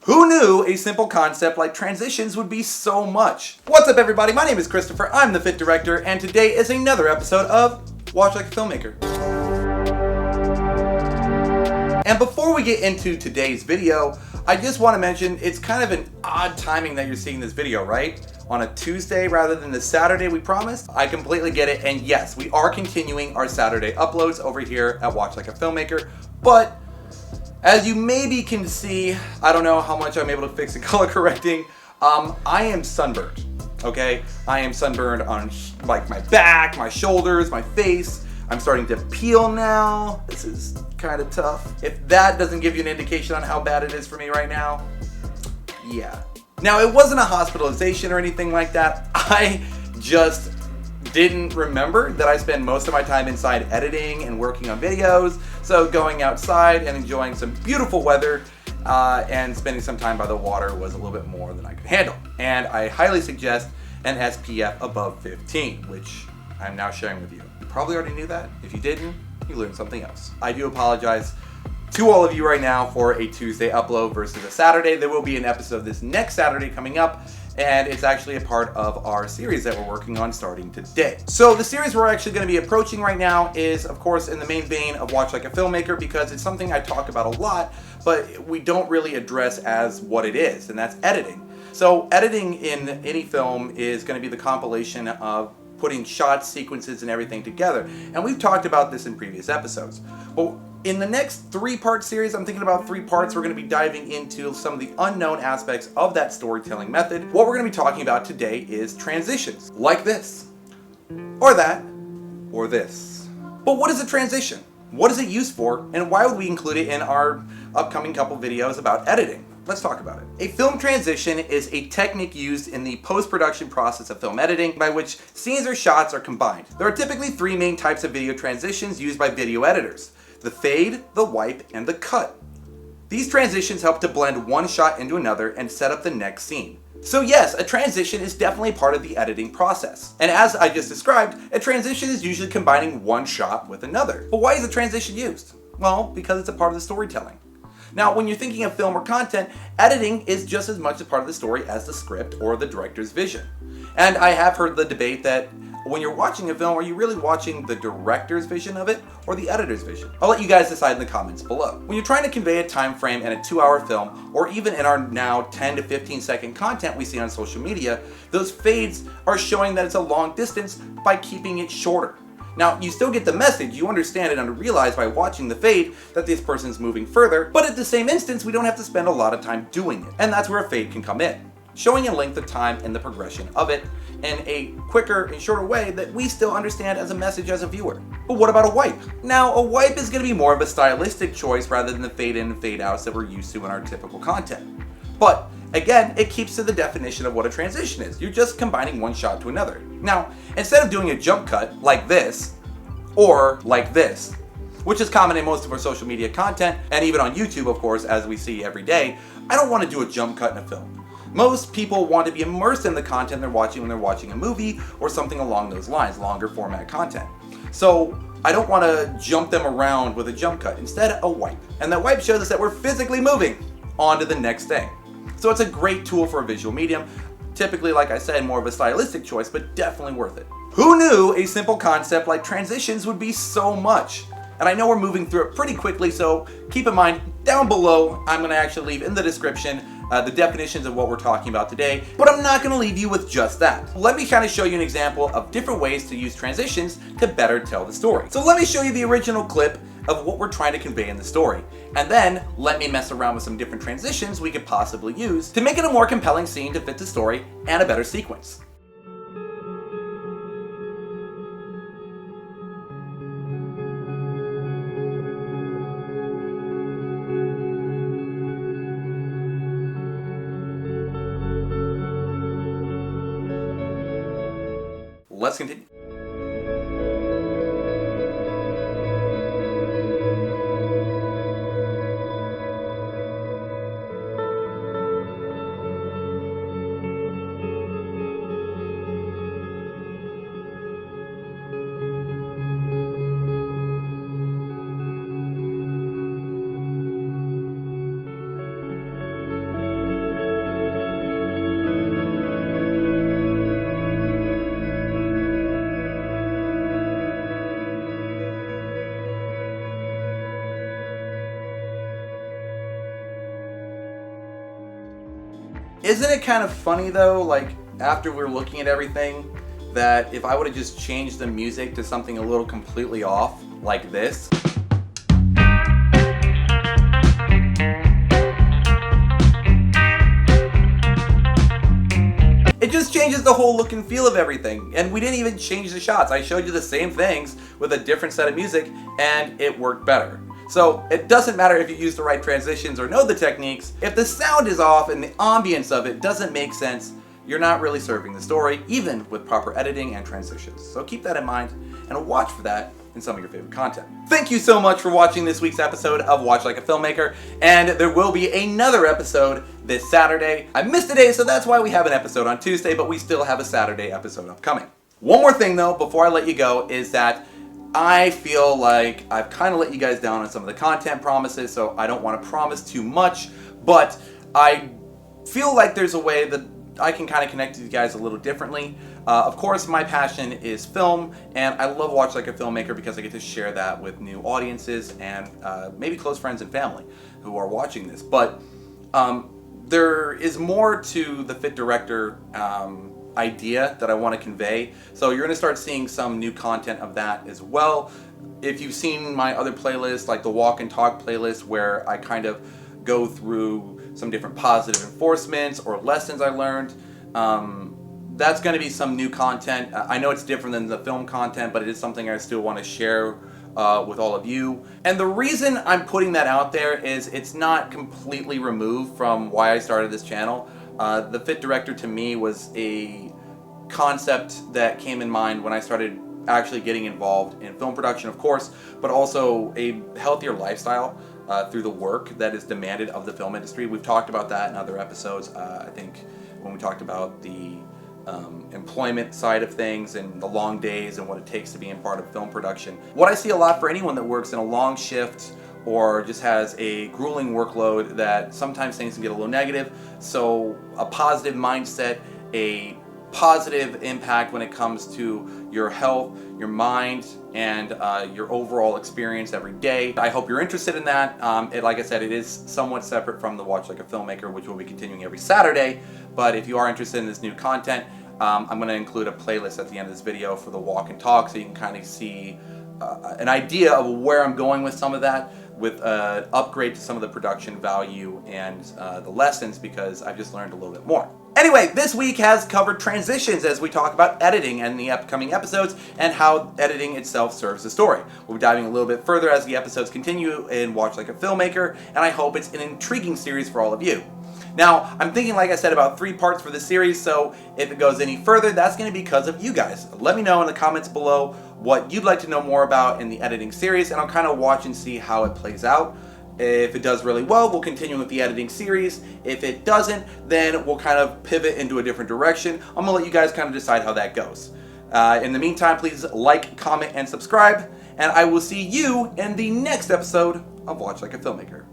Who knew a simple concept like transitions would be so much? What's up everybody, my name is Christopher, I'm the theFitDirector, and today is another episode of Watch Like a Filmmaker. And before we get into today's video, I just want to mention it's kind of an odd timing that you're seeing this video, right? On a Tuesday rather than the Saturday we promised. I completely get it, and yes, we are continuing our Saturday uploads over here at Watch Like a Filmmaker, but as you maybe can see, I don't know how much I'm able to fix in color correcting, I am sunburned, okay? I am sunburned on like my back, my shoulders, my face. I'm starting to peel now. This is kind of tough. If that doesn't give you an indication on how bad it is for me right now, yeah. Now, it wasn't a hospitalization or anything like that. I just didn't remember that I spend most of my time inside editing and working on videos. So going outside and enjoying some beautiful weather and spending some time by the water was a little bit more than I could handle. And I highly suggest an SPF above 15, which I'm now sharing with you. You probably already knew that. If you didn't, you learned something else. I do apologize to all of you right now for a Tuesday upload versus a Saturday. There will be an episode this next Saturday coming up, and it's actually a part of our series that we're working on starting today. So the series we're actually going to be approaching right now is, of course, in the main vein of Watch Like a Filmmaker, because it's something I talk about a lot, but we don't really address as what it is, and that's editing. So editing in any film is going to be the compilation of putting shots, sequences, and everything together. And we've talked about this in previous episodes. But in the next 3-part series, I'm thinking about 3 parts, we're going to be diving into some of the unknown aspects of that storytelling method. What we're going to be talking about today is transitions, like this, or that, or this. But what is a transition? What is it used for, and why would we include it in our upcoming couple videos about editing? Let's talk about it. A film transition is a technique used in the post-production process of film editing by which scenes or shots are combined. There are typically 3 main types of video transitions used by video editors: the fade, the wipe, and the cut. These transitions help to blend one shot into another and set up the next scene. So yes, a transition is definitely part of the editing process. And as I just described, a transition is usually combining one shot with another. But why is a transition used? Well, because it's a part of the storytelling. Now, when you're thinking of film or content, editing is just as much a part of the story as the script or the director's vision. And I have heard the debate that when you're watching a film, are you really watching the director's vision of it or the editor's vision? I'll let you guys decide in the comments below. When you're trying to convey a time frame in a 2-hour film, or even in our now 10 to 15 second content we see on social media, those fades are showing that it's a long distance by keeping it shorter. Now, you still get the message, you understand it and realize by watching the fade that this person's moving further, but at the same instance, we don't have to spend a lot of time doing it. And that's where a fade can come in, showing a length of time and the progression of it in a quicker and shorter way that we still understand as a message as a viewer. But what about a wipe? Now, a wipe is going to be more of a stylistic choice rather than the fade in and fade outs that we're used to in our typical content. But again, it keeps to the definition of what a transition is. You're just combining one shot to another. Now, instead of doing a jump cut like this, or like this, which is common in most of our social media content, and even on YouTube, of course, as we see every day, I don't want to do a jump cut in a film. Most people want to be immersed in the content they're watching when they're watching a movie or something along those lines, longer format content. So I don't want to jump them around with a jump cut. Instead, a wipe. And that wipe shows us that we're physically moving on to the next thing. So it's a great tool for a visual medium. Typically, like I said, more of a stylistic choice, but definitely worth it. Who knew a simple concept like transitions would be so much? And I know we're moving through it pretty quickly, so keep in mind, down below, I'm gonna actually leave in the description the definitions of what we're talking about today, but I'm not gonna leave you with just that. Let me kind of show you an example of different ways to use transitions to better tell the story. So let me show you the original clip of what we're trying to convey in the story. And then let me mess around with some different transitions we could possibly use to make it a more compelling scene to fit the story and a better sequence. Let's continue. Isn't it kind of funny though, like after we're looking at everything, that if I would have just changed the music to something a little completely off, like this. It just changes the whole look and feel of everything. And we didn't even change the shots. I showed you the same things with a different set of music and it worked better. So it doesn't matter if you use the right transitions or know the techniques. If the sound is off and the ambience of it doesn't make sense, you're not really serving the story, even with proper editing and transitions. So keep that in mind and watch for that in some of your favorite content. Thank you so much for watching this week's episode of Watch Like a Filmmaker, and there will be another episode this Saturday. I missed a day, so that's why we have an episode on Tuesday, but we still have a Saturday episode upcoming. One more thing though, before I let you go, is that I feel like I've kind of let you guys down on some of the content promises, so I don't want to promise too much, but I feel like there's a way that I can kind of connect to you guys a little differently. Of course, my passion is film, and I love Watch Like a Filmmaker because I get to share that with new audiences and maybe close friends and family who are watching this. But there is more to the theFitDirector idea that I want to convey. So you're going to start seeing some new content of that as well. If you've seen my other playlists, like the Walk and Talk playlist, where I kind of go through some different positive enforcements or lessons I learned, that's going to be some new content. I know it's different than the film content, but it is something I still want to share with all of you. And the reason I'm putting that out there is it's not completely removed from why I started this channel. The theFitDirector to me was a concept that came in mind when I started actually getting involved in film production, of course, but also a healthier lifestyle through the work that is demanded of the film industry. We've talked about that in other episodes. I think when we talked about the employment side of things and the long days and what it takes to be in part of film production. What I see a lot for anyone that works in a long shift or just has a grueling workload, that sometimes things can get a little negative. So a positive mindset, a positive impact when it comes to your health, your mind, and your overall experience every day. I hope you're interested in that. Like I said, it is somewhat separate from the Watch Like a Filmmaker, which will be continuing every Saturday. But if you are interested in this new content, I'm going to include a playlist at the end of this video for the Walk and Talk, so you can kind of see an idea of where I'm going with some of that, with an upgrade to some of the production value and the lessons, because I've just learned a little bit more. Anyway, this week has covered transitions as we talk about editing and the upcoming episodes and how editing itself serves the story. We'll be diving a little bit further as the episodes continue in Watch Like a Filmmaker, and I hope it's an intriguing series for all of you. Now, I'm thinking, like I said, about 3 parts for this series, so if it goes any further, that's going to be because of you guys. Let me know in the comments below what you'd like to know more about in the editing series, and I'll kind of watch and see how it plays out. If it does really well, we'll continue with the editing series. If it doesn't, then we'll kind of pivot into a different direction. I'm going to let you guys kind of decide how that goes. In the meantime, please like, comment, and subscribe, and I will see you in the next episode of Watch Like a Filmmaker.